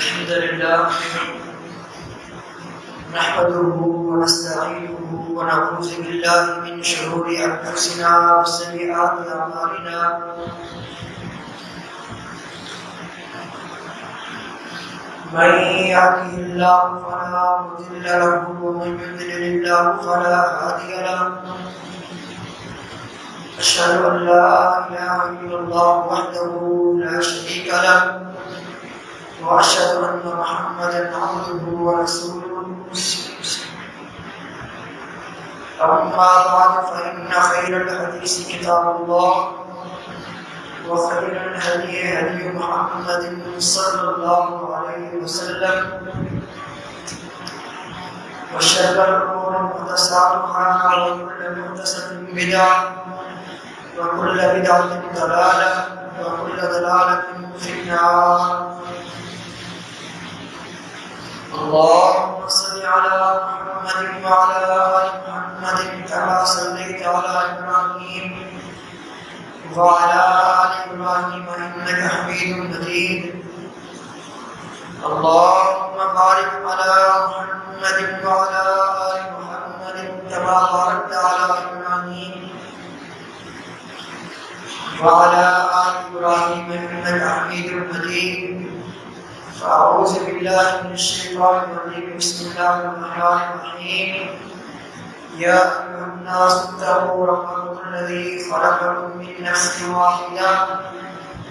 الحمد لله نحمده ونستعينه ونعوذ بالله من شرور أنفسنا وسيئات أعمالنا من يهده الله فلا مضل له ومن يضلل الله فلا هادي له أشهد أن لا إله إلا الله وحده لا شريك له وأشهد أن محمدا عبده ورسوله أما بعد فإن خير الحديث كتاب الله وخير الهدي هدي محمد صلى الله عليه وسلم وشر الأمور محدثاتها وكل محدثة بدعة وكل بدعة ضلالة وكل ضلالة في النار. اللهم صل على محمد وعلى آل محمد كما صليت على إبراهيم وعلى آل إبراهيم إنك حميد مجيد. اللهم بارك على محمد وعلى آل محمد كما باركت على إبراهيم وعلى آل إبراهيم إنك حميد مجيد. فأعوذ بالله من الشيطان الرجيم. بسم الله الرحمن الرحيم. يا أيها الناس اتقوا ربكم الذي خلقكم من نفس واحدة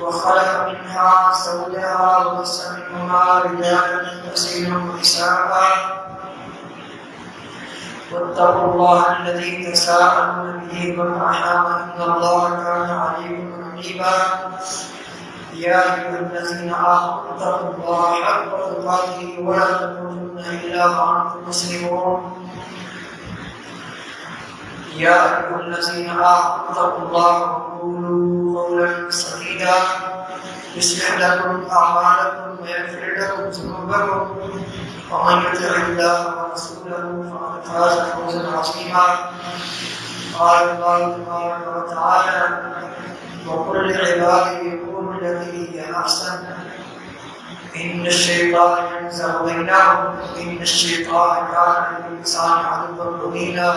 وخلق منها زوجها وبث منهما رجالا كثيرا ونساء واتقوا الله الذي تساءلون به والأرحام إن الله كان عليكم رقيبا. يا أيها الذين آمنوا اتقوا الله حق تقاته ولا تموتن إلا وأنتم مسلمون. يا أيها الذين آمنوا اتقوا الله وقولوا قولا سديدا يصلح لكم أعمالكم ويغفر لكم ذنوبكم ومن يطع الله ورسوله فقد فاز فوزا عظيما. قال الله تبارك وتعالى وقل لعبادي يقولوا التي هي أحسن إن الشيطان ينزغ بينهم إن الشيطان كان للإنسان عدوا مبينا.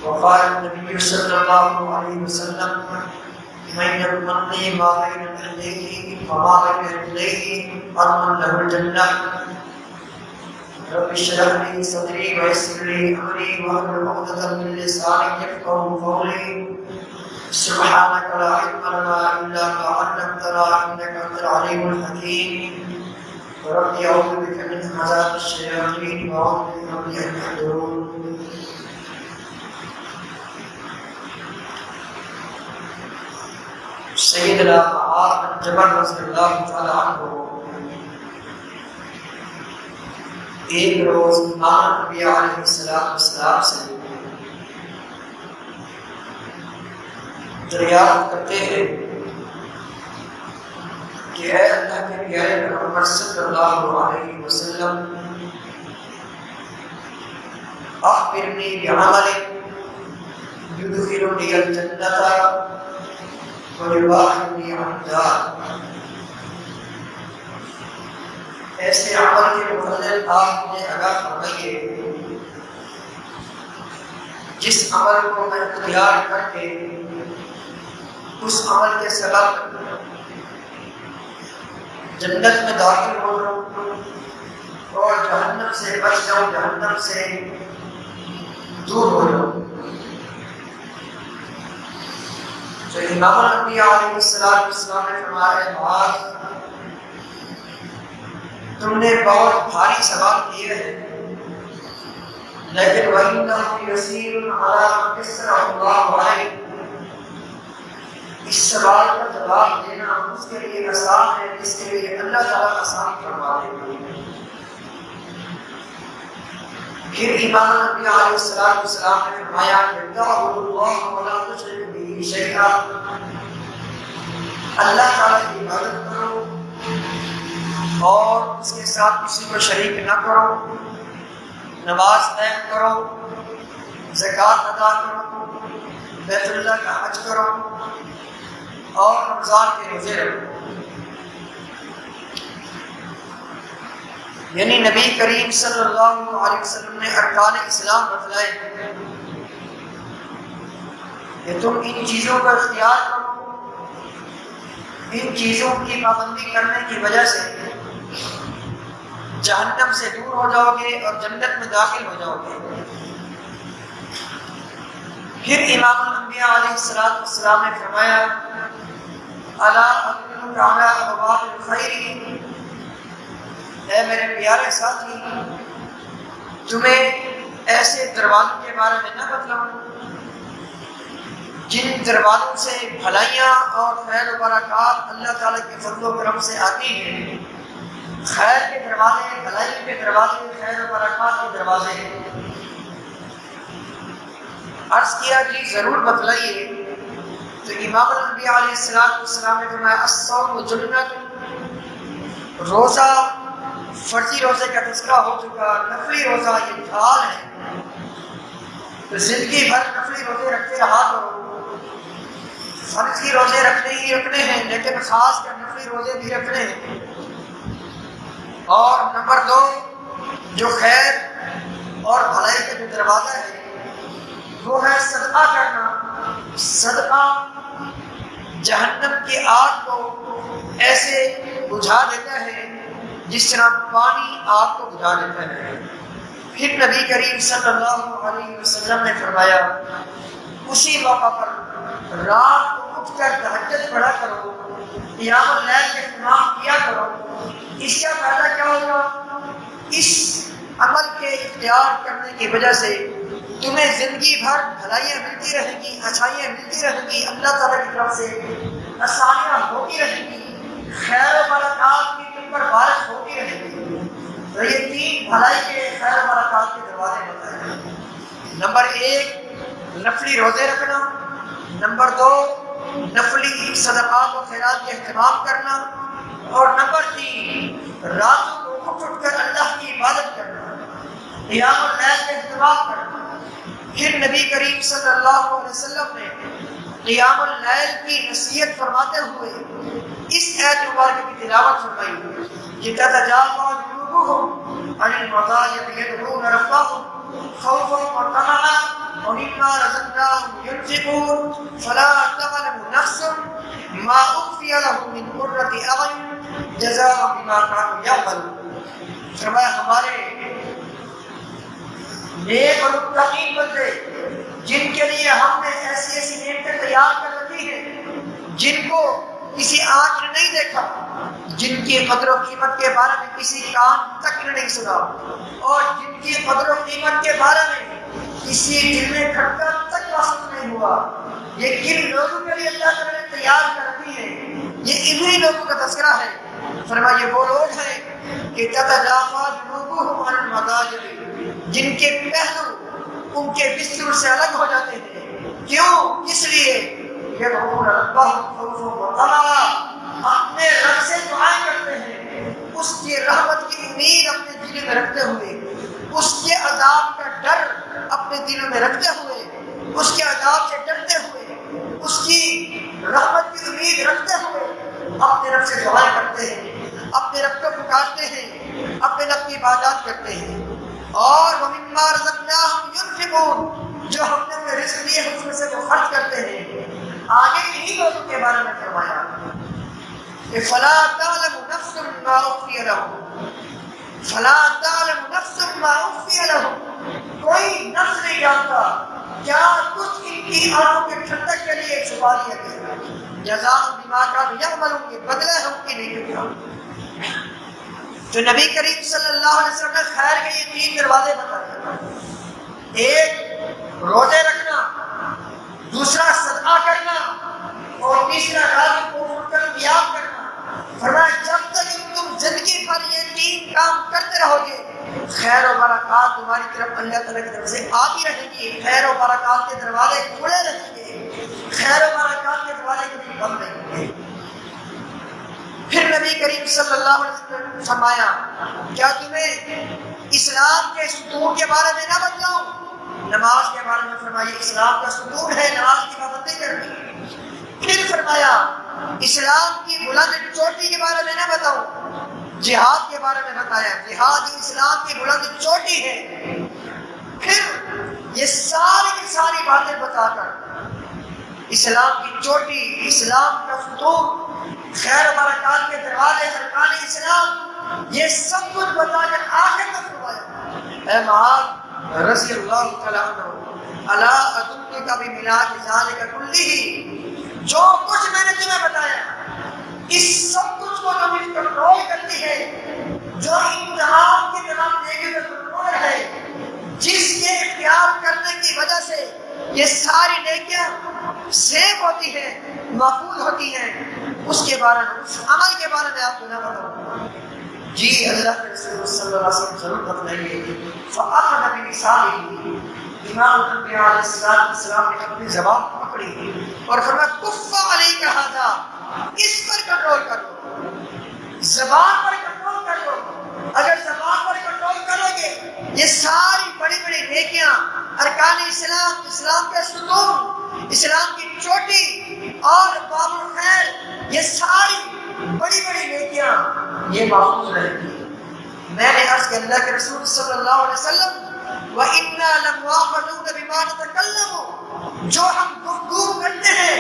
وقال النبي صلى الله عليه وسلم من يضمنني ما بين رجليه وما بين رجليه أضمن له الجنة. رب اشرح لي صدري ويسر لي أمري واحلل عقدة من لساني يفقهوا قولي. سبحانك لا علم لنا إلا ما علمتنا إنك أنت العليم الحكيم. رب أعوذ بك من همزات الشياطين وأعوذ بك رب أن يحضرون. سیدنا معاذ بن جبل رضی اللہ تعالی عنہ ایک روز امام نبی علیہ السلام سے دریافت کرتے ہیں کہ اے اللہ کے پیارے پیغمبر صلی اللہ علیہ وسلم اخبرنی بعمل یدخلنی الجنۃ وَيُبَاعِدْنِي عَنِ النَّارِ. ایسے عمل کے متعلق آپ نے آگاہ فرمائیے جس عمل کو میں اختیار کر کے اس عمل کے سبب جنت میں داخل ہو جاؤں اور جہنم سے بچ جاؤں، جہنم سے دور ہو جاؤں. تو امام نبی علیہ السلام نے فرمایا معاذ تم نے بہت بھاری سوال کیے ہیں لیکن وَإِنَّهُ يَسِيرٌ عَلَىٰ مَنْ يَسَّرَهُ اللَّهُ عَلَيْهِ. اس سوال کا جواب دینا اس کے لیے آسان ہے جس کے لیے اللہ تعالیٰ آسان فرما دے. پھر امام نبی علیہ السلام نے فرمایا اعبدوا اللہ ولا تشرکوا بہ شیئا. اللہ تعالیٰ کی عبادت کرو اور اس کے ساتھ کسی کو شریک نہ کرو، نماز قائم کرو، زکوٰۃ ادا کرو، بیت اللہ کا حج کرو اور رمضان کے روزے رکھو. یعنی نبی کریم صلی اللہ علیہ وسلم نے ارکان اسلام بتلائے کہ تم ان چیزوں کا اختیار کرو، ان چیزوں کی پابندی کرنے کی وجہ سے جہنم سے دور ہو جاؤ گے اور جنت میں داخل ہو جاؤ گے۔ پھر امام الانبیاء علیہ السلام نے فرمایا الا ادلک علی ابواب الخیر، اے میرے پیارے ساتھی تمہیں ایسے دروازوں کے بارے میں نہ بتلاؤں جن دروازوں سے بھلائیاں اور خیر و برکات اللہ تعالیٰ کے فضل و کرم سے آتی ہیں۔ خیر کے دروازے، بھلائی کے دروازے، خیر و برکات کے دروازے ہیں۔ عرض کیا کہ ضرور بتلائیے، تو امام الانبیاء علیہ السلام نے فرمایا الصوم جنۃ، روزہ فرضی روزے کا تذکرہ ہو چکا، نفلی روزہ یہ ڈھال ہے، تو زندگی بھر نفلی روزے رکھتے رہا کرو۔ فرض کی روزے رکھنے ہی رکھنے ہیں، لیکن خاص کر نفلی روزے بھی رکھنے ہیں۔ اور نمبر 2، جو خیر اور بھلائی کا جو دروازہ ہے وہ ہے صدقہ کرنا۔ صدقہ جہنم کی آگ کو ایسے بجھا دیتا ہے جس طرح پانی آگ کو بجھا دیتا ہے۔ پھر نبی کریم صلی اللہ علیہ وسلم نے فرمایا اسی موقع پر رات کو اٹھ کر تہجد پڑھا کرو، قیام اللیل کا اہتمام کیا کرو۔ اس کا فائدہ کیا ہوگا؟ اس عمل کے اختیار کرنے کی وجہ سے تمہیں زندگی بھر بھلائیاں ملتی رہیں گی، اچھائیاں ملتی رہیں گی، اللہ تعالیٰ کی طرف سے آسانیاں ہوتی رہیں گی، خیر و برکات کی تم پر بارش ہوتی رہے گی۔ تو یہ 3 بھلائی کے، خیر و برکات کے دروازے بتائے۔ نمبر 1 نفلی روزے رکھنا، نمبر 2 نفلی صدقات و خیرات کا اہتمام کرنا، اور نمبر 3 راتوں کو اٹھ کر اللہ کی عبادت کرنا، قیام اللیل کا اہتمام کرنا۔ پھر نبی کریم صلی اللہ علیہ وسلم نے قیام اللیل کی نصیحت فرماتے ہوئے اس آیت مبارکہ کی تلاوت فرمائی کہ تتجافى جنوبهم عن المضاجع يدعون ربهم خوفا وطمعا ومما رزقناهم ينفقون فلا تعلم نفس ما اخفي لهم من قرة اعين جزاء بما كانوا يعملون۔ فرمایا ہمارے نیک اور متقی بندے جن کے لیے ہم نے ایسی ایسی نعمتیں تیار کر رکھی ہیں جن کو کسی آنکھ نے نہیں دیکھا، جن کی قدر و قیمت کے بارے میں کسی کان تک نے نہیں سنا، اور جن کی قدر و قیمت کے بارے میں کسی دل میں کھٹکا تک واصل نہیں ہوا، یہ کن لوگوں کے لیے اللہ تعالیٰ نے تیار کر رکھی ہے؟ یہ انہی لوگوں کا تذکرہ ہے۔ فرمایا یہ وہ لوگ ہیں کہ تتجافى جنوبهم عن المضاجع، جن کے پہلو ان کے بستر سے الگ ہو جاتے ہیں۔ کیوں؟ اس لیے يدعون ربهم خوفا وطمعا، اپنے رب سے دعائیں کرتے ہیں، اس کی رحمت کی امید اپنے دل میں رکھتے ہوئے، اس کے عذاب کا ڈر اپنے دل میں رکھتے ہوئے، اس کے عذاب سے ڈرتے ہوئے، اس کی رحمت کی امید رکھتے ہوئے اپنے رب سے دعائیں کرتے ہیں، اپنے رب کو پکارتے ہیں، اپنے رب کی عبادات کرتے ہیں۔ اور وَمِمَّا رَزَقْنَاهُمْ يُنْفِقُونَ، جو ہم نے اپنے رزق دیے اس میں سے وہ خرچ کرتے ہیں۔ آگے انہی لوگوں کے بارے میں فرمایا کہ فَلَا تَعْلَمُ نَفْسٌ مَا أُخْفِيَ لَهُمْ، فَلَا تَعْلَمُ نَفْسٌ مَا أُخْفِيَ لَهُمْ، کوئی نفس نہیں جانتا کیا کچھ ان کی آنکھوں کے ٹھنڈک کے لیے چھپا دیا گیا۔ جزاء بما كانوا يعملون، یہ بدلہ ہے ان کی نیکی کا۔ تو نبی کریم صلی اللہ علیہ وسلم نے خیر کے یہ 3 دروازے بتائے، ایک روزے رکھنا، دوسرا صدقہ کرنا، اور تیسرا رات کو اٹھ کر قیام کرنا۔ فرمایا جب تک تم زندگی بھر یہ 3 کام کرتے رہو گے خیر و برکات تمہاری طرف اللہ تعالیٰ کی طرف سے آتی رہے گی، خیر و برکات کے دروازے کھلے رہیں گے، خیر و برکات کے دروازے کبھی بند نہیں ہوں گے۔ پھر نبی کریم صلی اللہ علیہ وسلم نے فرمایا کیا تمہیں اسلام کے ستون کے بارے میں نہ بتلاؤں؟ نماز کے بارے میں فرمایا اسلام کا ستون ہے نماز کی پابندی کرنی۔ پھر فرمایا اسلام کی بلند چوٹی کے بارے میں نہ بتاؤں؟ جہاد کے بارے میں بتایا، جہاد اسلام کی بلند چوٹی ہے۔ پھر یہ ساری کی ساری باتیں بتا کر اسلام کی چوٹی، اسلام کا ستون، خیر و برکات کے دروازے، ارکان اسلام، یہ سب کچھ بتا کر آخر میں فرمایا، اے معاذ رضی اللہ تعالیٰ عنہ، الا ادلک بملاک ذالک کلہ، جو کچھ میں نے تمہیں بتایا اس سب کچھ کو جو مجھے کنٹرول کرتی ہے، جو امتحان کی طرف دیکھے کا کنٹرول ہے، جس کے اختیار کرنے کی وجہ سے یہ ساری نیکیاں سیو ہوتی ہیں، محفوظ ہوتی ہیں، اس کے بارے میں، اس عمل کے بارے میں آپ کو نہ بتاؤں؟ جی اللہ کے رسول صلی اللہ علیہ وسلم ضرور بتلائیں گے۔ فَأَخَذَ بِلِسَانِهِ، امام الانبیاء علیہ السلام نے اپنی زبان پکڑی اور فرمایا کُفَّ عَلَيْكَ هَذَا، اس پر کنٹرول کرو، زبان پر کنٹرول کرو۔ اگر زبان پر کنٹرول کرو گے، یہ ساری بڑی بڑی نیکیاں، ارکان اسلام، اسلام کے ستون، اسلام کی چوٹی اور باب الخیر، یہ ساری بڑی بڑی نیکیاں یہ محفوظ رہیں گی۔ میں نے عرض کہ اللہ کے رسول صلی اللہ علیہ وسلم وَإِنَّا لَمُؤَاخَذُونَ بِمَا نَتَكَلَّمُ، جو ہم گفتگو کرتے ہیں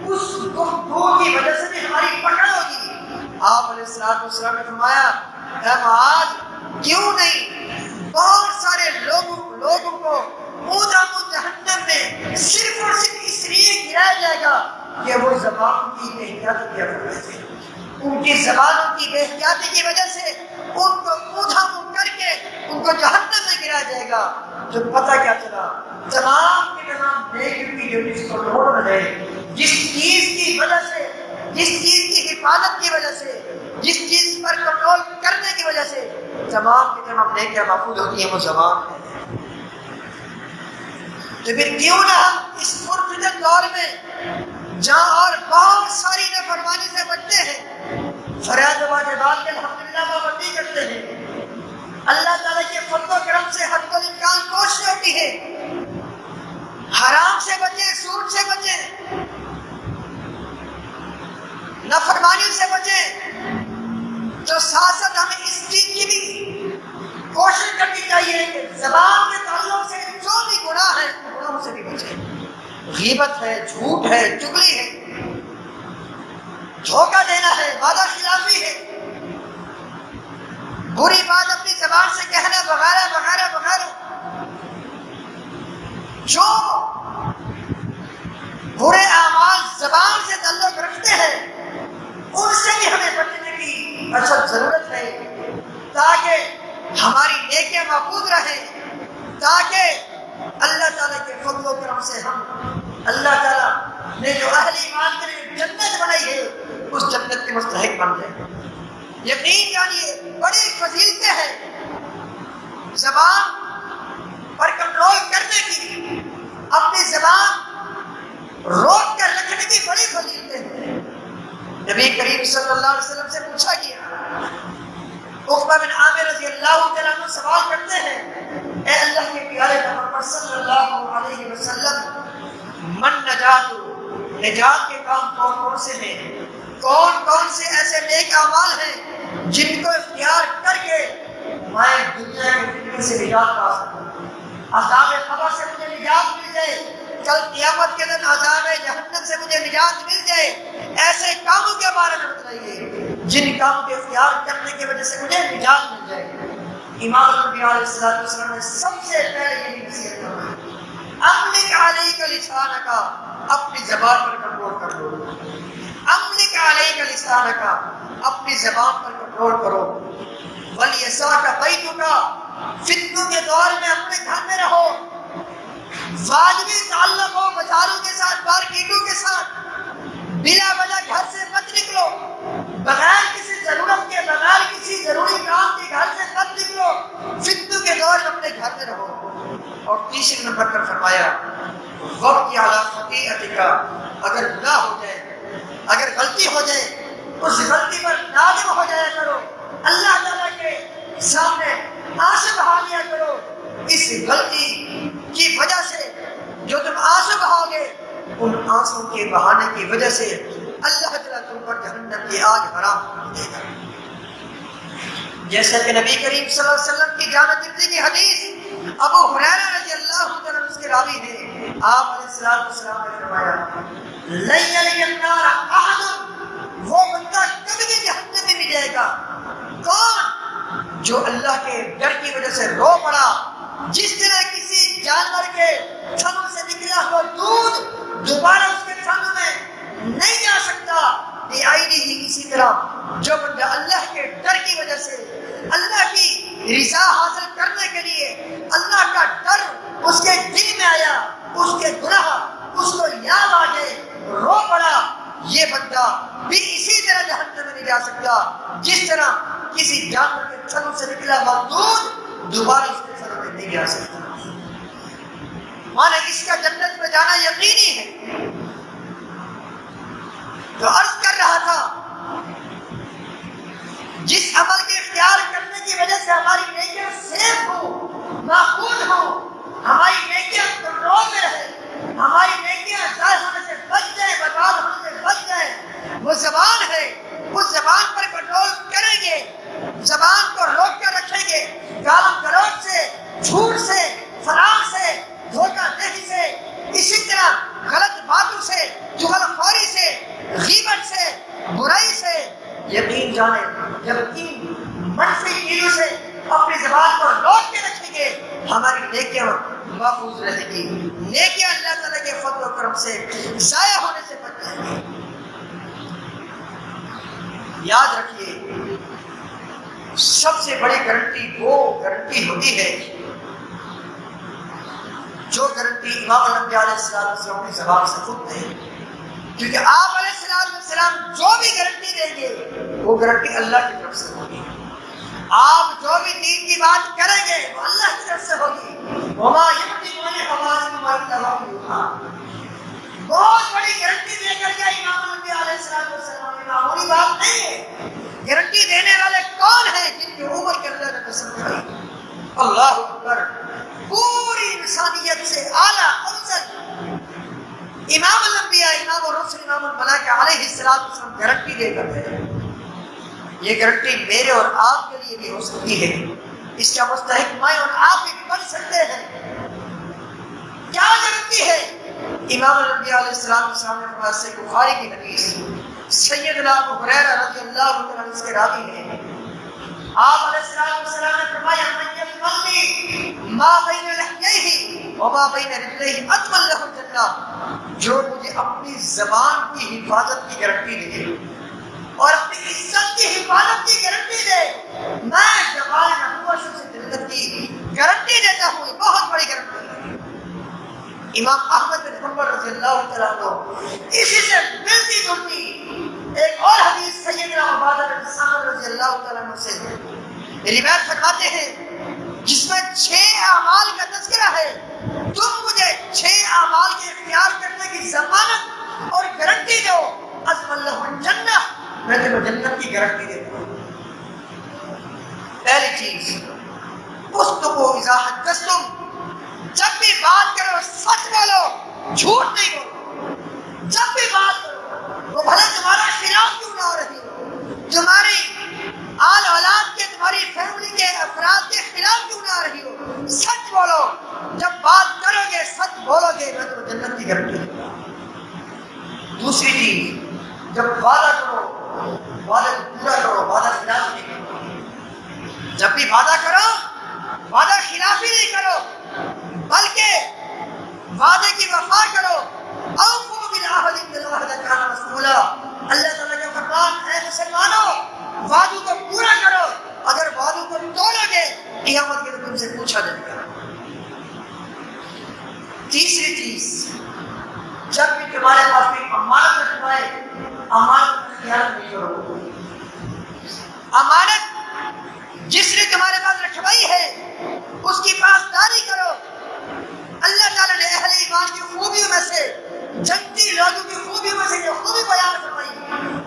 اس گفتگو کی وجہ سے بھی ہماری پکڑ ہوگی۔ آپ علیہ السلام نے فرمایا، اے معاذ کیوں نہیں بہت سارے لوگوں کو اوندا جہنم میں صرف اور صرف اس لیے گرایا جائے گا کہ وہ زبان کی بے احتیاطی کیا کرتے تھے، ان کی زبانوں کی بے احتیاطی کی وجہ سے ان کو اوندا کر کے ان کو جہنم میں گرایا جائے گا۔ جو پتہ کیا چلا، تمام کے تمام نیکی کی جو اس کو روڈ میں ہے، جس چیز کی وجہ سے، جس چیز کی حفاظت کی وجہ سے، جس چیز پر کنٹرول کرنے کی وجہ سے تمام کے تمام نیکیاں محفوظ ہوتی ہیں، وہ زبان ہے۔ تو پھر کیوں نہ ہم اس پرفتن دور میں جہاں اور بہت ساری نافرمانی سے بچتے ہیں، فریاد و واجبات کے الحمدللہ پابندی کرتے ہیں، اللہ تعالیٰ کے فضل و کرم سے حد الامکان کوشش ہوتی ہے، حرام سے بچیں، سود سے بچیں، نافرمانی سے بچیں، تو ساتھ ساتھ ہمیں اس چیز کی بھی کوشش کرنی چاہیے کہ زبان کے تعلق سے جو بھی گناہ ہے گناہوں سے بھی بچیں۔ غیبت ہے، جھوٹ ہے، چغلی ہے، دھوکہ دینا ہے، وعدہ خلافی ہے، بری بات اپنی زبان سے کہنا وغیرہ وغیرہ وغیرہ، جو برے اعمال زبان سے تعلق رکھتے ہیں ان سے بھی ہمیں بچنے کی اشد ضرورت ہے، تاکہ ہماری نیکیاں محفوظ رہیں، تاکہ اللہ تعالیٰ کے فضل و کرم سے ہم، اللہ تعالیٰ نے جو اہل ایمان کے لیے جنت بنائی ہے اس جنت کے مستحق بن جائیں۔ یقین جانیے بڑی فضیلتیں ہیں زبان پر کنٹرول کرنے کی، اپنی زبان روک کر رکھنے کی بڑی فضیلتیں ہیں۔ نبی کریم صلی اللہ علیہ وسلم سے پوچھا گیا، عقبہ بن عامر رضی اللہ تعالیٰ عنہ سوال کرتے ہیں، اے اللہ کے پیارے پیغمبر صلی اللہ علیہ وسلم، من نجات کے کام کون کون سے ہیں، کون کون سے ایسے نیک اعمال ہیں جن کو اختیار کر کے میں دنیا کی فکر سے نجات پا سکوں، عذاب قبر سے مجھے نجات مل جائے، کل قیامت کے دن عذاب جہنم سے مجھے نجات مل جائے، ایسے کاموں کے بارے میں بتائیے جن کاموں کے اختیار کرنے کی وجہ سے مجھے نجات مل جائے۔ امام الانبیاء علیہ السلام نے سب سے پہلے یہ نصیحت فرمائی، املک علیک لسانک، اپنی زبان پر کنٹرول کر لو، املک علیک لسانک، اپنی زبان پر کنٹرول کرو، ولیسعک بیتک، فتنوں کے دور میں اپنے گھر میں رہو، واجبی تعلق ہو بازاروں کے ساتھ، مارکیٹوں کے ساتھ، بلا وجہ گھر سے مت نکلو، بغیر کسی ضرورت کے، بغیر کسی ضروری کام کے گھر سے مت نکلو، فتنوں کے دور میں اپنے گھر میں رہو۔ اور تیسرے نمبر پر فرمایا وقت علی خطیئتک، اگر گناہ ہو جائے، اگر غلطی ہو جائے، اس غلطی پر نادم ہو جایا کرو، اللہ تعالیٰ کے سامنے آنسو بہا لیا کرو، اس غلطی کی وجہ سے جو تم آنسو بہاؤ گے ان آنسو کے بہانے کی وجہ سے اللہ تعالیٰ تم پر جہنم کی آگ حرام کر دے گا۔ جیسا کہ نبی کریم صلی اللہ علیہ وسلم کی جامع ترمذی کی حدیث ابو ہریرہ رضی اللہ عنہ اس کے راوی ہیں، آپ علیہ السلام نے فرمایا لن یلج النار احد، وہ بندہ کبھی بھی جہنم میں نہیں جائے گا کون؟ جو اللہ کے ڈر کی وجہ سے رو پڑا، جس طرح کسی جانور کے تھنوں سے نکلا ہوا دودھ دوبارہ اس کے تھنوں میں نہیں جا سکتا، اسی طرح جو بندہ اللہ کے ڈر کی وجہ سے اللہ کی رضا حاصل کرنے کے لیے اللہ کا ڈر اس کے دل میں آیا، اس کے گناہ اس کو یاد آ گئے، رو پڑا، یہ بندہ بھی اسی طرح جہنم میں نہیں جا سکتا جس طرح کسی جانور کے تھنوں سے نکلا ہوا دودھ دوبارہ اس کے تھنوں میں نہیں جا سکتا۔ مانا اس کا جنت میں جانا یقینی ہے۔ تو عرض کر رہا تھا جس عمل کے اختیار کرنے کی وجہ سے ہماری نیکیاں سیف ہو، محفوظ ہو، ہماری نیکیاں کنٹرول میں رہے، ہماری نیکیاں ضائع ہونے سے بچ جائیں، برباد ہونے سے بچ جائیں، وہ زبان ہے، اس زبان پر کنٹرول کریں گے، زبان کو روک کر رکھیں گے، گالم گلوچ سے، جھوٹ سے، فراق سے، دھوکہ دہی سے، اسی طرح غلط باتوں سے، جغل خوری سے، غیبت سے، برائی سے، یقین جانے جب ان منفی چیزوں سے اپنی زبان کو روک کے رکھیں گے ہماری نیکیاں محفوظ رہے گی، نیکیاں اللہ تعالیٰ کے فضل و کرم سے ضائع ہونے سے بچ جائیں گے۔ یاد رکھیے سب سے بڑی گارنٹی وہ گارنٹی ہوتی ہے جو گارنٹی امام الانبیاء علیہ السلام اپنی زبان سے خود دیں، کیونکہ آپ علیہ السلام جو بھی گارنٹی دیں گے وہ گارنٹی اللہ کی طرف سے ہوگی، آپ جو بھی دین کی بات کریں گے وہ اللہ کی طرف سے ہوگی۔ وما یملکون حوالم الا اللہ، بہت بڑی گارنٹی دے کر کے امام الانبیاء علیہ السلام نے معمولی بات نہیں ہے۔ گارنٹی دینے والے کون ہیں؟ جن کی عمر کے اللہ نے قسم کھائی، اللہ اکبر، پوری انسانیت سے اعلیٰ افضل امام الانبیاء، امام الرسل، امام الملائکہ علیہ السلام گارنٹی دے کر گئے۔ یہ گارنٹی میرے اور آپ کے لیے بھی ہو سکتی ہے، اس کا مستحق میں اور آپ بھی بن سکتے ہیں۔ کیا گارنٹی ہے؟ امام الانبیاء علیہ السلام کے سامنے فرمایا، صحیح بخاری کی حدیث، سیدنا ابو ہریرہ رضی اللہ عنہ اس کے راوی ہیں، آپ علیہ السلام نے فرمایا من یصلی ما بین لحییہ وما بین رجلیہ اضمن لہ الجنہ، جو مجھے اپنی زبان کی حفاظت کی گارنٹی دے اور اپنی عزت کی حفاظت کی گارنٹی دے، میں جبال نبوت سے جنت کی گارنٹی دیتا ہوں۔ یہ بہت بڑی گارنٹی ہے۔ امام احمد بن حنبل رضی اللہ تعالیٰ عنہ اسی سے ملتی جلتی ایک اور حدیث سیدنا عبادہ بن صامت رضی اللہ تعالیٰ عنہ سے روایت فرماتے ہیں جس میں 6 اعمال کا تذکرہ ہے، تم مجھے 6 اعمال کے اختیار کرنے کی ضمانت اور گارنٹی دو، اضمن لہ الجنہ، میں تمہیں جنت کی گارنٹی دیتا ہوں۔ پہلی چیز اصدقوا اذا حدثتم، جب بھی بات کرو سچ بولو، جھوٹ نہیں بولو۔ جب بھی بات کرو وہ بھلے تمہارا خلاف کیوں نہ ہو رہی ہو، تمہاری آل اولاد کے، تمہاری فیملی کے افراد کے خلاف کیوں نہ آ رہی ہو، سچ بولو۔ جب بات کرو گے سچ بولو گے میں تمہیں جنت کی گارنٹی دوں گا۔ دوسری چیز جب وعدہ کرو وعدہ پورا کرو، وعدہ خلاف نہیں کرو۔ جب بھی وعدہ کرو وعدہ خلافی نہیں کرو بلکہ وعدے کی وفا کرو۔ اوفوا بالعہد ان العہد کان مسئولا، اللہ تعالیٰ کا فرمان ہے مسلمانوں وعدوں کو پورا کرو، اگر وعدوں کو توڑو گے قیامت کے دن تم سے پوچھا جائے گا۔ تیسری چیز جب بھی تمہارے پاس کوئی امانت رکھوائے امانت کا خیال نہیں کرو۔ امانت جس نے تمہارے پاس رکھوائی ہے اس کی پاسداری کرو۔ اللہ تعالیٰ نے اہل ایمان کی خوبیوں میں سے، جنتی لوگوں کی خوبیوں میں سے جو خوبی بیان فرمائی،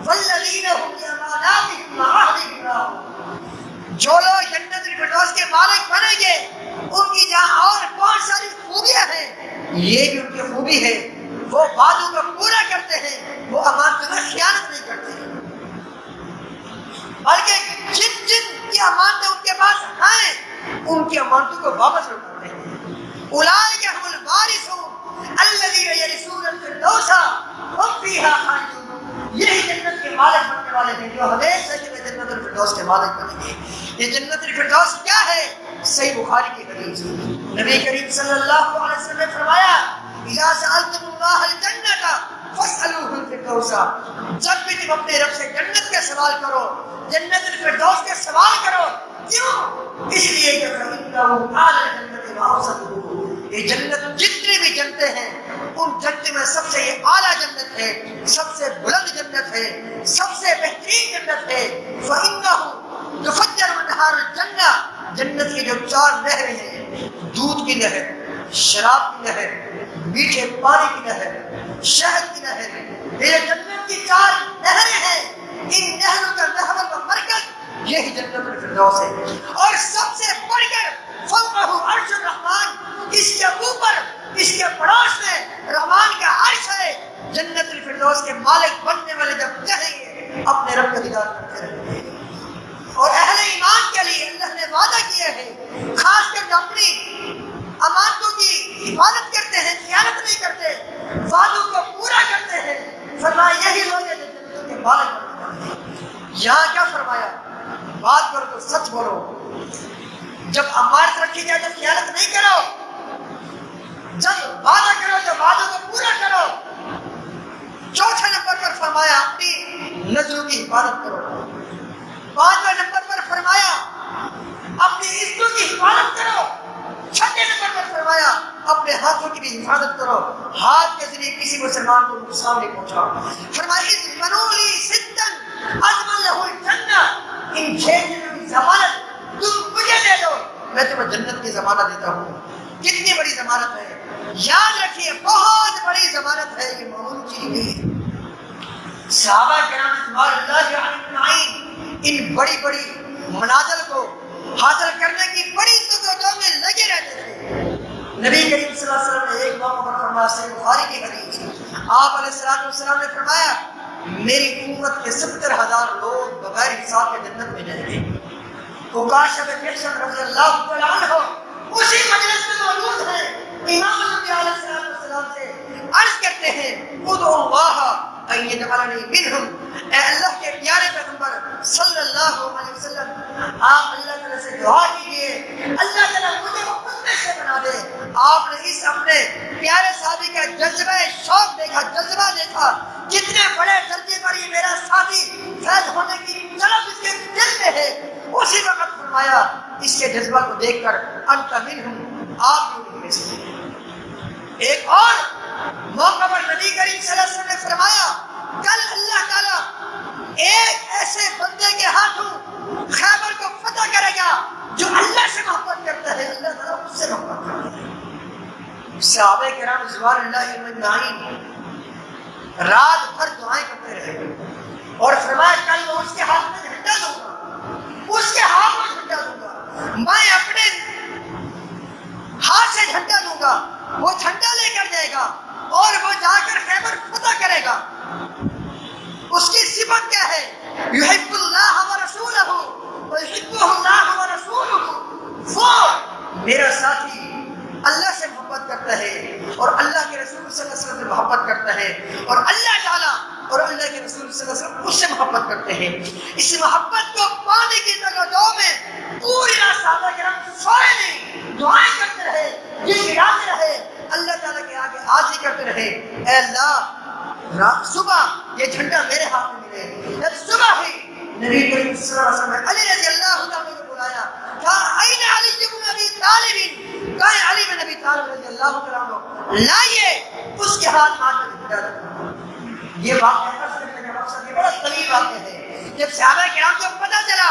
والذین هم بأماناتهم وعهدهم راعون، جو لوگ جنت الفردوس کے مالک بنیں گے ان کی جہاں اور بہت ساری خوبیاں ہیں، یہ بھی ان کی خوبی ہے، وہ وعدوں کو پورا کرتے ہیں، وہ امانتوں میں خیانت نہیں کرتے، بلکہ جن فیہا خالدون، یہی جنت کے مالک بننے والے ہیں جو ہمیشہ کے لیے جنت الفردوس کے مالک بنیں گے۔ یہ جنت الفردوس کیا ہے؟ صحیح بخاری کی حدیث، نبی کریم صلی اللہ علیہ وسلم نے فرمایا اذا سألتم اللہ الجنة فاسألوه الفردوس، جب بھی تم اپنے رب سے جنت کا سوال کرو جنت الفردوس کا سوال کرو، کیوں؟ اس لیے کہ فإنه أعلى الجنة وأوسطه، یہ جنت جتنی بھی جنتیں ہیں ان جنت میں سب سے یہ اعلیٰ جنت ہے، سب سے بلند جنت ہے، سب سے بہترین جنت ہے۔ فإنه يفجر أنهار الجنة، جنت کی جو 4 نہریں ہیں، دودھ کی نہر، شراب کی نہر، میٹھے پانی کی نہر، شہد کی نہر، یہ جنت کی 4 نہریں ہیں، ان نہروں کا محور و مرکز یہی جنت الفردوس ہے۔ اور سب سے بڑھ کر فوقہ عرش الرحمن، اس کے اوپر اس کے پڑوس میں رحمان کا عرش ہے۔ جنت الفردوس کے مالک بننے والے جب چاہیں گے اپنے رب کا دیدار کرتے رہیں گے۔ اور اہل ایمان کے لیے اللہ نے وعدہ کیا ہے، خاص کر جو اپنی امانتوں کی حفاظت کرتے ہیں، خیانت نہیں کرتے، وعدوں کو پورا کرتے ہیں، فرمایا یہی لوگ ہیں جو جنت کے مالک بننے والے ہیں۔ یہاں کیا فرمایا؟ بات کرو تو سچ بولو، جب امانت رکھی جائے تو خیانت نہیں کرو، جب وعدہ کرو تو وعدوں کو پورا کرو۔ چوتھے نمبر پر فرمایا اپنی نظروں کی حفاظت کرو۔ 5ویں نمبر پر فرمایا اپنی عزتوں کی حفاظت کرو۔ 6ویں نمبر پر فرمایا اپنے ہاتھوں کی بھی حفاظت کرو، ہاتھ کے ذریعے کسی مسلمان کو نقصان نہیں پہنچاؤ۔ فرمایا اذ منولی ستن اضمن له الجنہ، ان 6 چیزوں کی ضمانت تم مجھے دے دو، میں تمہیں جنت کی ضمانت دیتا ہوں۔ کتنی بڑی ضمانت ہے، یاد رکھیے بہت بڑی ضمانت ہے، یہ معمولی چیز نہیں ہے۔ صحابہ کرام رضوان اللہ علیہم اجمعین ان بڑی بڑی منازل کو حاصل کرنے کی بڑی جدوجہد میں لگے رہتے تھے۔ نبی کریم صلی اللہ علیہ وسلم نے ایک موقع پر فرمایا، صحیح بخاری کی حدیث، آپ علیہ السلام نے فرمایا میری امت کے 70,000 لوگ بغیر حساب کے جنت میں جائیں گے۔ عکاشہ بن محصن رضی اللہ تعالیٰ عنہ اسی مجلس میں موجود ہیں، امام الانبیاء علیہ السلام سے عرض کرتے ہیں ادعو اللہ ان یجعلنی منہم، اے اللہ کے پیارے پیغمبر صلی اللہ علیہ وسلم آپ اللہ تعالیٰ سے دعا کیجیے اللہ تعالیٰ مجھے ان میں سے بنا دے۔ آپ نے اس اپنے پیارے صحابی کا جذبہ شوق دیکھا، جذبہ دیکھا، کتنے بڑے درجے پر یہ میرا ساتھی فیض ہونے کی طلب اس کے دل میں ہے۔ اسی وقت فرمایا اس کے جذبہ کو دیکھ کر انت منہم، آپ بھی ان میں سے۔ ایک اور موقع پر نبی کریم صلی اللہ علیہ وسلم نے فرمایا کل اللہ تعالیٰ ایک ایسے بندے کے ہاتھوں خیبر کو فتح کرے گا جو اللہ سے محبت کرتا ہے، اللہ تعالیٰ اس سے محبت کرتا ہے۔ صحابہ کرام رضوان اللہ اجمعین رات بھر دعائیں کرتے رہے اور فرمایا کل میں اس کے ہاتھ میں جھنڈا دوں گا، اس کے ہاتھ میں جھنڈا دوں گا، میں اپنے ہاتھ سے جھنڈا دوں گا، وہ جھنڈا لے کر جائے گا اور وہ جا کر خیبر فتح کرے گا۔ اس کی صفت کیا ہے؟ یحب اللہ ورسولہ ویحبہ اللہ ورسولہ، وہ میرا ساتھی اللہ سے محبت کرتا ہے اور اللہ کے رسول صلی اللہ علیہ وسلم سے محبت کرتا ہے، اور اللہ تعالیٰ اور اللہ کے رسول صلی اللہ علیہ وسلم اس سے محبت کرتے ہیں۔ اس محبت کو پانے کی جگہوں میں پوری رات صحابہ کرام سوئے نہیں، دعائیں کرتے رہے، گڑگڑاتے رہے، اللہ تعالیٰ کے آگے عاجزی کرتے رہے، اے اللہ صبح یہ جھنڈا میرے ہاتھ میں ملے۔ جب صبح ہوئی نبی کریم صلی اللہ علیہ وسلم نے علی رضی اللہ عنہ کو بلایا، کہا این علی بن ابی طالب، کہا علی بن ابی طالب رضی اللہ عنہ، لائیے اس کے ہاتھ میں جھنڈا رکھا۔ یہ واقعہ کرنے کا مقصد یہ بڑا طویل واقعہ ہے۔ جب صحابہ کرام کو پتہ چلا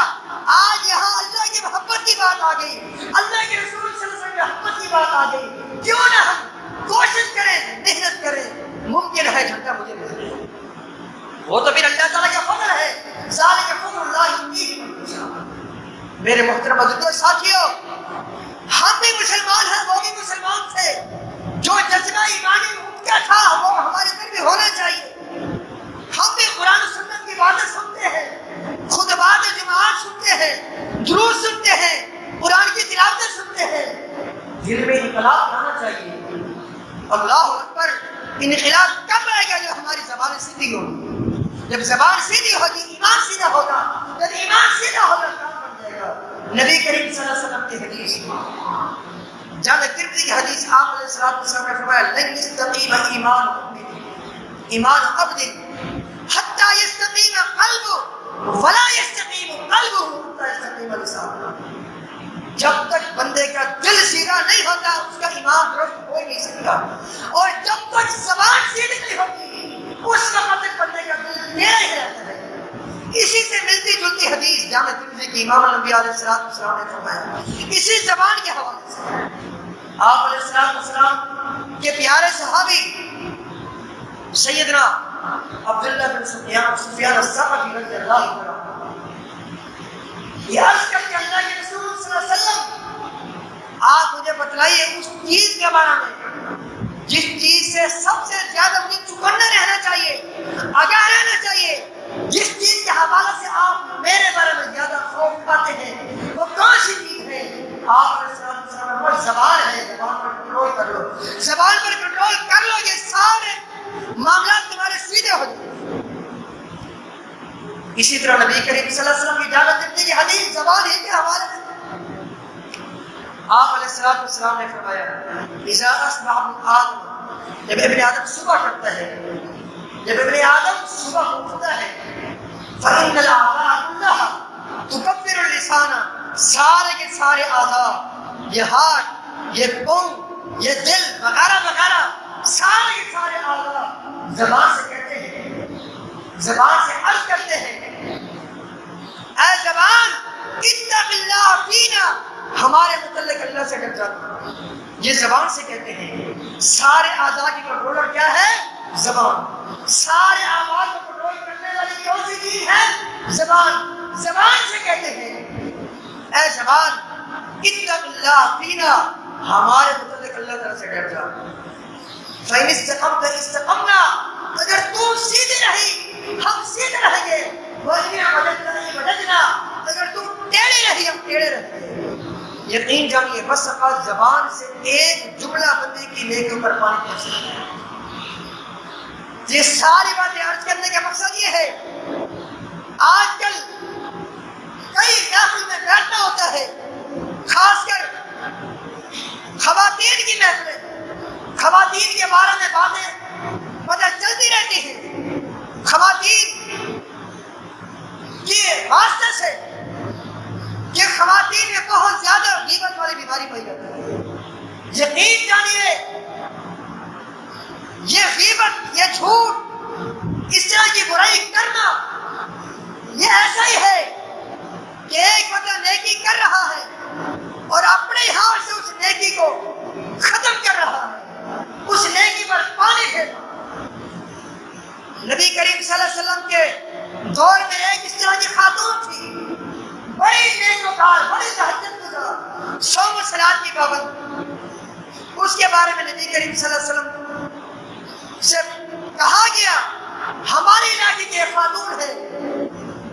آج یہاں اللہ کی محبت کی بات آ گئی، اللہ کے رسول صلی اللہ علیہ وسلم کی محبت کی بات آ گئی، کیوں نہ ہم کوشش کریں، محنت کریں، ممکن ہے جھنڈا مجھے مل جائے۔ وہ تو پھر اللہ تعالیٰ کا فضل ہے، ذالک فضل اللہ یؤتیہ من یشاء۔ میرے محترم عزیزو ساتھیو، ہم بھی مسلمان ہیں، وہ بھی مسلمان تھے، جو جذبہ ایمانی ان کا تھا وہ ہمارے اندر بھی ہونا چاہیے۔ ہم بھی قرآن و سنت کی باتیں سنتے ہیں، خطبات جماعت سنتے ہیں، دروس سنتے ہیں، قرآن کی تلاوتیں سنتے ہیں، دل میں انقلاب لانا چاہیے۔ اللہ اکبر، انقلاب کب آئے گا جو ہماری زبانیں زبان سیدھی ہوگی. جب زبان سیدھی ہوگی ایمان سیدھا ہوگا. جب ایمان سیدھا ہوگا کام بن جائے گا. نبی کریم صلی اللہ علیہ وسلم کی حدیث جامع ترمذی کی حدیث آپ علیہ الصلوۃ والسلام نے فرمایا لن یستقیم ایمان عبد حتی یستقیم قلبه ولا یستقیم قلبه حتی یستقیم لسانه. جب تک بندے کا دل سیدھا نہیں ہوتا اس کا ایمان درست ہو نہیں سکتا. اور جب تک زبان سیدھی نہیں ہوتی اس وقت تک بندے کا دل ٹیڑھا ہی رہتا ہے. اسی سے ملتی جلتی حدیث جامع ترمذی کی امام الانبیاء علیہ السلام نے فرمایا اسی زبان کے حوالے سے. آپ علیہ السلام کے پیارے صحابی سیدنا عبداللہ بن سفیان الثقفی رضی اللہ عنہ یہ عرض کر کے اللہ کے رسول صلی اللہ علیہ وسلم آپ مجھے بتلائیے اس چیز کے بارے میں جس چیز سے سب سے زیادہ مجھے چکنا رہنا چاہیے, آگاہ رہنا چاہیے, جس چیز کے حوالے سے آپ میرے بارے میں زیادہ خوف کھاتے ہیں وہ کون سی چیز ہے؟ آپ علیہ السلام پر زبان ہے, زبان پر کنٹرول کر لو, زبان پر کنٹرول کر لو, یہ سارے معاملات تمہارے سیدھے ہو جائیں. اسی طرح نبی کریم صلی اللہ علیہ وسلم کی جامع ترمذی کی حدیث زبان ہی کے حوالے سے آپ علیہ السلام نے فرمایا اذا اصبح ابن آدم, جب ابن آدم صبح کرتا ہے, جب ابن آدم صبح اٹھتا ہے فإن الأعضاء كلها تكبر اللسان, سارے کے سارے اعضاء, یہ ہاتھ, یہ پاؤں, یہ دل وغیرہ وغیرہ سارے کے سارے اعضاء زبان سے کہتے ہیں, زبان سے عرض کرتے ہیں اے زبان اتق اللہ فینا, ہمارے متعلق اللہ سے ڈر جانا. یہ زبان سے کہتے ہیں. سارے اعضاء کی کنٹرولر کیا ہے؟ زبان. سارے اعضاء کو کنٹرول کرنے والی کون سی چیز ہے؟ زبان. زبان سے کہتے ہیں اے زبان اتق اللہ فینا, ہمارے متعلق اللہ تعالیٰ سے ڈر جا. فإن استقمت استقمنا, اگر تم سیدھے رہی ہم سیدھے رہیں گے. وَإِنْ وَجَدْتَنِي وَجَدْنَا, اگر تم ٹیڑھی رہی ہم ٹیڑھے رہیں گے. یقین جانیے بس اوقات زبان سے ایک جملہ بندے کی نیکیوں پر پانی پہنچ سکتا ہے. یہ ساری باتیں عرض کرنے کا مقصد یہ ہے آج کل کئی محفل میں بیٹھنا ہوتا ہے, خاص کر خواتین کی محفلیں, خواتین کے بارے میں باتیں پتہ چلتی رہتی ہیں. خواتین کے واسطے سے کہ خواتین میں بہت زیادہ غیبت والی بیماری پائی جاتی ہے. یقین جانیے یہ غیبت, یہ جھوٹ, اس طرح کی برائی کرنا یہ ایسا ہی ہے کہ ایک بندہ نیکی کر رہا ہے اور اپنے ہاتھ سے اس نیکی کو ختم کر رہا ہے, اس نیکی پر پانی پھیر رہا ہے. نبی کریم صلی اللہ علیہ وسلم کے دور میں ایک اس طرح کی خاتون تھی, بڑی نیکوکار, بڑی تہجد گزار, صوم و صلات کی پابند. اس کے بارے میں نبی کریم صلی اللہ علیہ وسلم سے کہا گیا ہماری علاقے کی ایک خاتون ہے,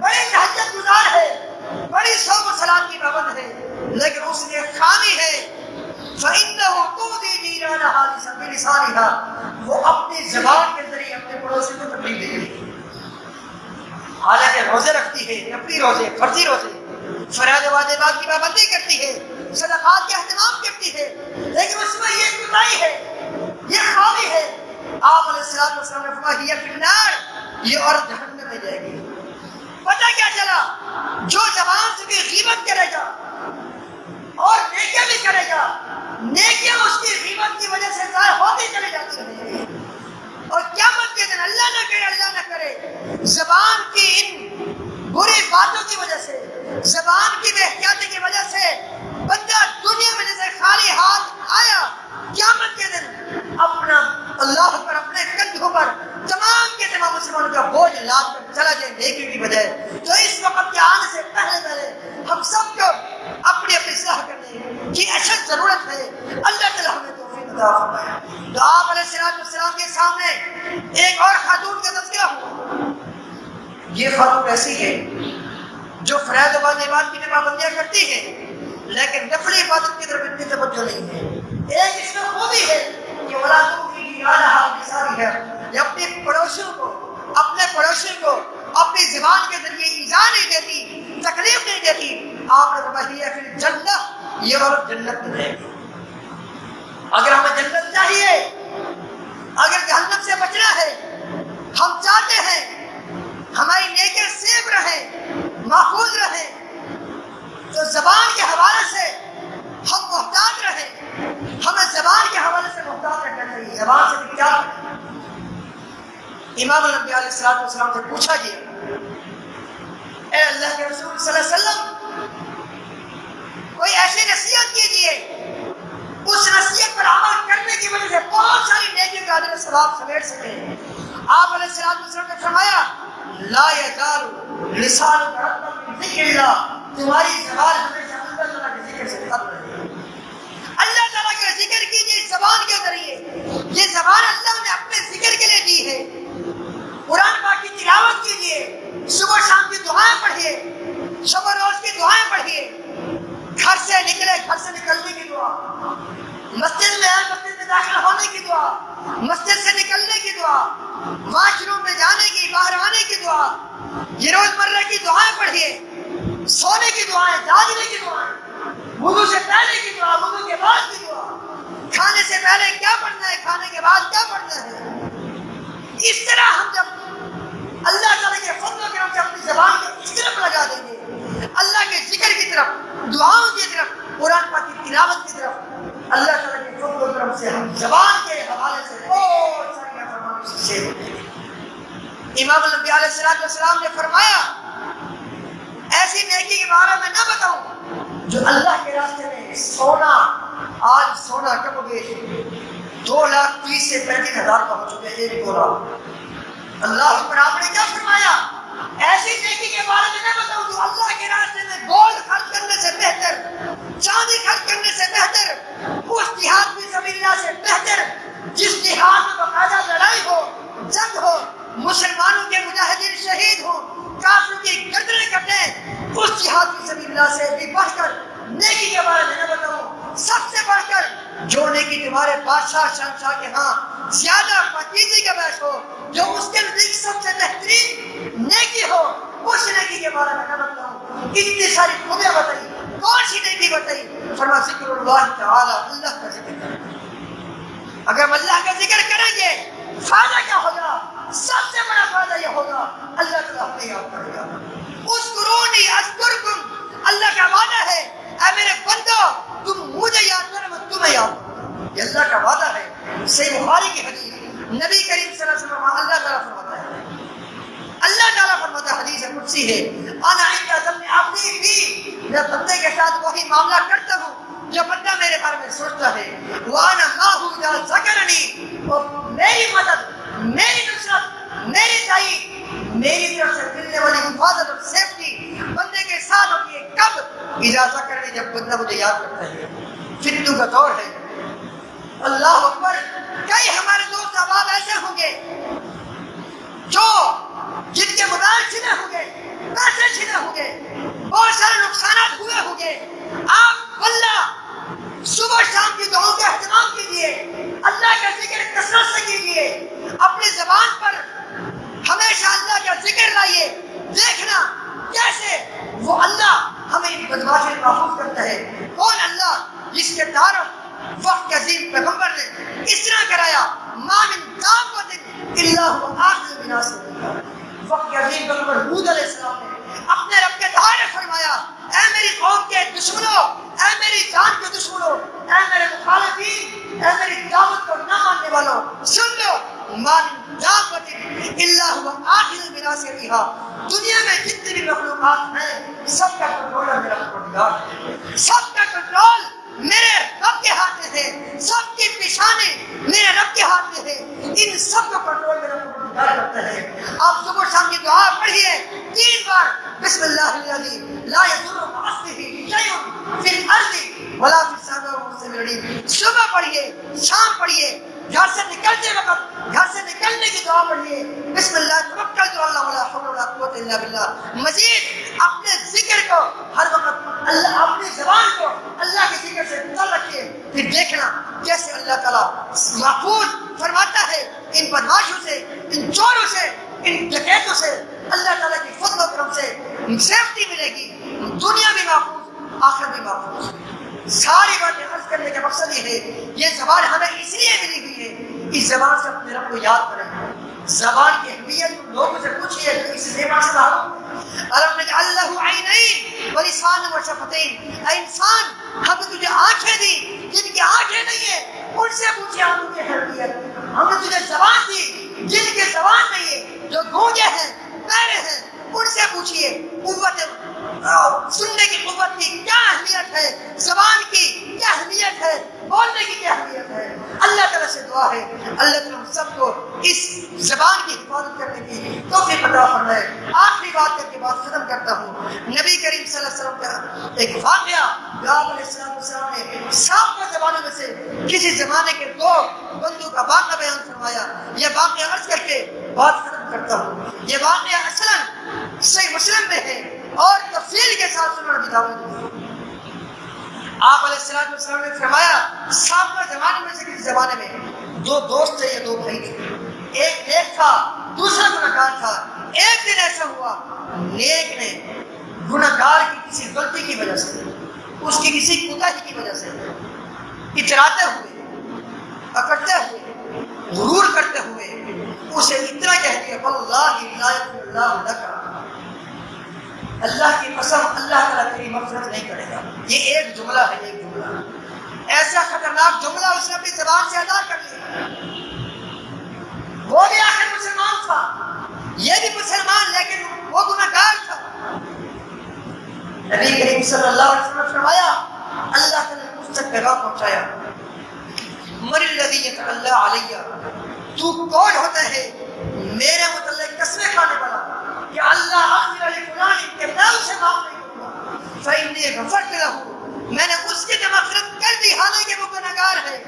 بڑی تہجد گزار ہے, بڑی صوم و صلات کی پابند ہے, لیکن اس میں خامی ہے فإنه تؤذي جيرانها بلسانها, وہ اپنی زبان کے ذریعے اپنے پڑوسی کو تکلیف دے گی. حالانکہ روزے رکھتی ہے, اپنی روزے, فرضی روزے, فرائض واجبات کی پابندی کرتی ہے, صدقات کا اہتمام کرتی ہے, لیکن اس میں یہ کوتاہی ہے, یہ خامی ہے. آپ علیہ السلام نے فرمایا یہ فی النار, یہ عورت جہنم میں جائے گی. پتہ کیا چلا, جو زبان سے بھی غیبت کرے گا اور نیکیاں بھی کرے گا, نیکیاں اس کی غیبت کی وجہ سے ضائع ہوتی چلی جاتی رہیں گی. اور قیامت کے دن اللہ نہ کرے زبان کی ان بری باتوں کی وجہ سے, زبان کی بے احتیاطی کی وجہ سے بندہ دنیا میں جیسے خالی ہاتھ آیا, قیامت کے دن اپنا اللہ پر, اپنے کندھوں پر تمام کے تمام مسلمانوں کا بوجھ لاد کر چلا جائے نیکی کی بجائے. تو اس وقت کے آنے سے پہلے ہم سب کو اپنی اپنی اصلاح کرنے کی اشد ضرورت ہے. اللہ تعالیٰ ہمیں توفیق عطا فرمائے. تو آپ علیہ السلام کے سامنے ایک اور خاتون کا تذکرہ ہوا. یہ خاتون ایسی ہے جو فرائض واجبات کی پابندیاں کرتی ہے لیکن نفلی عبادت کی طرف اتنی توجہ نہیں ہے. ایک اس میں خوبی ہے کہ ولا تؤذي جيرانها بلسانها, یہ اپنے پڑوسیوں کو, پڑوسی کو اپنی زبان کے ذریعے ایذا نہیں دیتی، تکلیف نہیں دیتی، آپ نے فرمایا پھر جنت، یہ عورت جنت میں رہے گی۔ اگر ہمیں جنت چاہیے، اگر جہنم سے بچنا ہے، ہم چاہتے ہیں ہماری نیکیاں سیف رہیں، محفوظ رہیں، تو زبان کے حوالے سے ہم محتاط رہیں، ہمیں زبان کے حوالے سے محتاط رہنا چاہیے، زبان سے بھی کیا کریں۔ امام الانبیاء علیہ السلام سے پوچھا گیا، اے اللہ کے رسول صلی اللہ علیہ وسلم، کوئی ایسی نصیحت کیجیے اس نصیحت پر عمل کرنے کی وجہ سے بہت ساری نیکیوں کا اجر و ثواب سمیٹ سکیں۔ آپ علیہ السلام نے فرمایا، لا یزال لسانک رطبا من ذکر اللہ، تمہاری زبان ہمیشہ اللہ تعالیٰ کے ذکر سے رطب رہے۔ اللہ تعالیٰ کا ذکر کیجیے اس زبان کے ذریعے، یہ زبان اللہ نے اپنے ذکر کے لیے دی ہے۔ قرآن پاک کی تلاوت کیجیے، صبح شام کی دعائیں پڑھیے، شب و روز کی دعائیں پڑھیے، گھر سے نکلے گھر سے نکلنے کی دعا، مسجد میں آئے مسجد میں داخل ہونے کی دعا، مسجد سے نکلنے کی دعا، واش روم میں جانے کی، باہر آنے کی دعا، یہ روزمرہ کی دعائیں پڑھیے، سونے کی دعائیں، جاگنے کی دعائیں، وضو سے پہلے کی دعا، وضو کے بعد کی دعا، کھانے سے پہلے کیا پڑھنا ہے، کھانے کے بعد کیا پڑھنا ہے۔ اس طرح ہم جب اللہ تعالیٰ کے فضل و کرم سے اپنی زبان کو اس طرف لگا دیں گے، اللہ کے ذکر کی طرف، دعاؤں کی طرف، قرآن پاک کی تلاوت کی طرف، اللہ تعالیٰ کے فضل و کرم سے ہم زبان کے حوالے سے بہت ساری نافرمانیوں سے سیو ہوتے ہیں۔ امام الانبیاء علیہ السلام نے فرمایا، ایسی نیکی کے بارے میں نہ بتاؤں جو اللہ کے راستے میں سونا، آج سونا کم ہو گئے 2,30,000 سے 35,000 کا ہو چکے، ایک تولا۔ اللہ پر آپ نے کیا فرمایا، ایسی نیکی کے بارے میں نہ بتاؤں جو اللہ کے راستے میں گولڈ خرچ کرنے سے بہتر، چاندی خرچ کرنے سے بہتر، اس جہاد فی سبیل اللہ سے بہتر جس جہاد میں باقاعدہ لڑائی ہو، جنگ ہو، مسلمانوں کے مجاہدین شہید ہوں، کافروں کی گردنیں کٹیں، اس جہاد فی سبیل اللہ سے بھی بڑھ کر نیکی کے بارے میں نہ بتاؤں، سب سے بڑھ کر جو نیکی تمہارے بادشاہ شہنشاہ کے ہاں زیادہ پاکیزگی کا باعث ہو، جو اس کے نزدیک سب سے بہترین نیکی ہو، اس نیکی کے بارے میں نہ بتاؤں۔ اتنی ساری خوبیاں بتائی، کون سی نیکی بتائی؟ فرما ذکر اللہ تعالی، اللہ کا ذکر کریں۔ اگر ہم اللہ کا ذکر کریں گے فائدہ کیا ہوگا؟ سب سے بڑا فائدہ یہ ہوگا اللہ تعالیٰ ہمیں یاد کرے گا۔ اذکرونی اذکرکم، اللہ کا وعدہ ہے، اے میرے بندو تم مجھے یاد کرو میں تمہیں یاد کروں، یہ اللہ کا وعدہ ہے۔ صحیح بخاری کی حدیث، نبی کریم صلی اللہ علیہ وسلم اللہ تعالیٰ فرماتا ہے، اللہ تعالیٰ فرماتا ہے، حدیث قدسی ہے، انا عند ظن عبدی بی، میں بندے کے ساتھ وہی معاملہ کرتا ہوں جو بندہ میرے بارے میں سوچتا ہے، وانا معه اذا ذکرنی، اور میری مدد، میری نصرت، میری تائید، میری طرف سے ملنے والی حفاظت اور سیفٹی بندے کے ساتھ ہوتی ہے کب؟ اذا ذکرنی، جب بندہ مجھے یاد کرتا ہے۔ فتنوں کا دور ہے، اللہ اکبر، کئی ہمارے دوست احباب ایسے ہوں گے جو جن کے موبائل چھنے ہوں گے، پیسے چھنے ہوں گے، بہت سارے نقصانات ہوئے ہوں گے۔ آپ واللہ صبح شام کی دعاؤں کا اہتمام کیجیے، اللہ کا ذکر کثرت سے کیجیے، اپنی زبان پر ہمیشہ اللہ کا ذکر لائیے، دیکھنا کیسے وہ اللہ ہمیں بدماشی سے محفوظ کرتا ہے۔ کون اللہ؟ جس کے تعارف وقت کے عظیم پیغمبر نے اس طرح کرایا، ما من دابۃ الا هو آخذ بناصیتہا۔ وقت کے عظیم پیغمبر ہود علیہ السلام نے اپنے رب کے دعائے فرمایا، اے میری قوم کے دشمنوں، اے میری جان کے دشمنوں، اے میرے مخالفین، اے میری دعوت کو نہ ماننے والوں، سن لو، ما من دابۃ الا هو آخذ بناصیتہا، دنیا میں جتنی بھی مخلوقات ہیں سب کا کنٹرول میرا پروردگار ہے، سب کا کنٹرول میرے رب کے ہاتھ میں ہے، سب کی پیشانی میرے رب کے ہاتھ میں ہے، ان سب کو کنٹرول میرا پروردگار کرتا ہے۔ آپ صبح شام کی دعا پڑھیے 3 بار، بسم اللہ الذی لا یضر مع اسمہ شیء فی الارض ولا فی السماء وهو السمیع العلیم۔ صبح پڑھیے، شام پڑھیے، گھر سے نکلتے وقت گھر سے نکلنے کی دعا پڑھیے، بسم اللہ توکلت علی اللہ ولا حول ولا قوت الا باللہ۔ مزید اپنے ذکر کو ہر وقت اللہ، اپنی زبان کو اللہ کے ذکر سے مل رکھیے، پھر دیکھنا کیسے اللہ تعالیٰ محفوظ فرماتا ہے ان بدماشوں سے، ان چوروں سے، ان ڈکیتوں تو سے اللہ تعالیٰ کی فضل و کرم سے سیفٹی ملے گی، دنیا بھی محفوظ آخرت بھی محفوظ۔ ساری باتیں عرض کرنے کا مقصد یہ ہے، یہ زبان ہمیں اس لیے ملی ہوئی ہے، اس زبان سے اپنے رب کو یاد کریں۔ زبان کی اہمیت لوگوں سے پوچھیے تو اس زبان سے الم نجعل له عینین ولسانا وشفتین، اے انسان ہم نے تجھے آنکھیں دی، جن کی آنکھیں نہیں ہیں ان سے پوچھے ہم تجھے اہمیت۔ ہم نے تجھے زبان دی، جن کی زبان نہیں ہے، جو گونگے ہیں بہرے ہیں، ان سے پوچھیے قوت سننے کی قوت کی کیا اہمیت ہے، زبان کی کیا اہمیت ہے، بولنے کی کیا اہمیت ہے۔ اللہ تعالیٰ سے دعا ہے اللہ تعالیٰ ہم سب کو اس زبان کی حفاظت کرنے کی توفیق عطا فرمائے۔ آخری بات کر کے بات ختم کرتا ہوں۔ نبی کریم صلی اللہ علیہ وسلم کا ایک واقعہ آپ علیہ السلام نے سابقہ زمانے میں سے کسی زمانے کے دو بندوں کا واقعہ بیان فرمایا۔ یہ واقعہ عرض کر کے بات ختم کرتا ہوں۔ یہ واقعہ اصلاً صحیح مسلم میں ہے اور تفصیل کے ساتھ سننا بتاؤں۔ آپ علیہ السلام نے فرمایا سابقہ زمانے میں سے کسی زمانے میں دو دوست تھے یا دو بھائی تھے، ایک نیک تھا دوسرا گنہگار تھا۔ ایک دن ایسا ہوا نیک نے گنہگار کی کسی غلطی کی وجہ سے، اس کی کسی کوتاہی کی وجہ سے اتراتے ہوئے، اکڑتے ہوئے، غرور کرتے ہوئے اسے اتنا کہہ دیا واللہ لا یغفر اللہ لک، اللہ کی قسم اللہ تعالیٰ تیری مغفرت نہیں کرے گا۔ یہ ایک جملہ ہے، ایک جملہ، ایسا خطرناک جملہ اس نے اپنی زبان سے ادا کر لیا۔ وہ بھی آخر مسلمان تھا، یہ بھی مسلمان، لیکن وہ گنہگار تھا۔ نبی کریم صلی اللہ علیہ وسلم نے فرمایا اللہ تعالیٰ نے مجھ تک پیغام پہنچایا، من الذی یتعلی علی، تو کون ہوتا ہے میرے متعلق قسمیں کھانے والا کہ اللہ اغفر لفلان کہ میں اسے معاف نہیں کروں گا، فإنی غفرت لہ، میں نے اس کی مغفرت کر دی حالانکہ وہ گنہگار ہے،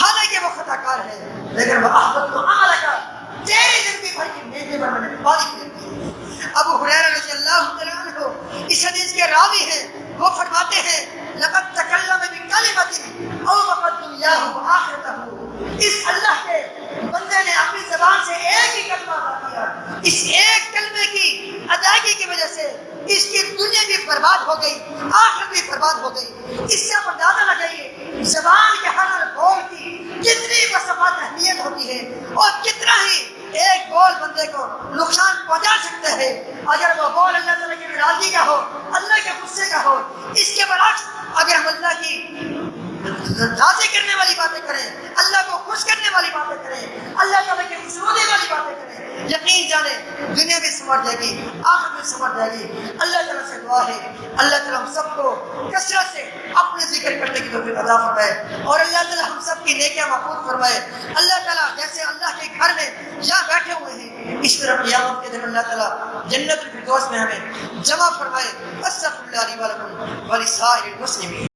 حالانکہ وہ خطا کار ہے، لیکن وہ احبط عملک، تیری زندگی بھر کی نیکی پر میں نے پانی پھیر دی۔ ابو ہریرہ رضی اللہ تعالیٰ عنہ اس حدیث کے راوی ہیں، وہ فرماتے ہیں لقد تکلم بکلمۃ اوبقت دنیاہ وآخرتہ، اس اللہ کے بندے نے اپنی زبان سے ایک ہی کلمہ ادا کیا، اس ایک کلمے کی ادائیگی کی وجہ سے اس کی دنیا بھی برباد ہو گئی، آخرت بھی برباد ہو گئی۔ اس سے آپ اندازہ لگائیے زبان کے ہر بول کی کتنی بسمات اہمیت ہوتی ہے اور کتنا ہی ایک بول بندے کو نقصان پہنچا سکتا ہے۔ اگر وہ بول اللہ تعالیٰ کی ناراضگی کا ہو، اللہ کے غصے کا ہو، اس کے برعکس اگر ہم اللہ کی راضی کرنے والی باتیں کریں، اللہ کو خوش کرنے والی باتیں کریں، اللہ تعالیٰ کی خوشنودی والی باتیں کریں، یقین جانیں دنیا بھی سنور جائے گی، آخرت بھی سنور جائے گی۔ اللہ تعالیٰ سے دعا ہے اللہ تعالیٰ ہم سب کو کثرت سے اپنے ذکر کرنے کی توفیق عطا فرمائے اور اللہ تعالیٰ ہم سب کی نیکیاں محفوظ فرمائے۔ اللہ تعالیٰ جیسے اللہ کے گھر میں یہاں بیٹھے ہوئے ہیں، اس طرح قیامت کے دن اللہ تعالیٰ جنت الفردوس میں ہمیں جمع فرمائے۔ استغفر اللہ لی ولکم ولسائر المسلمین۔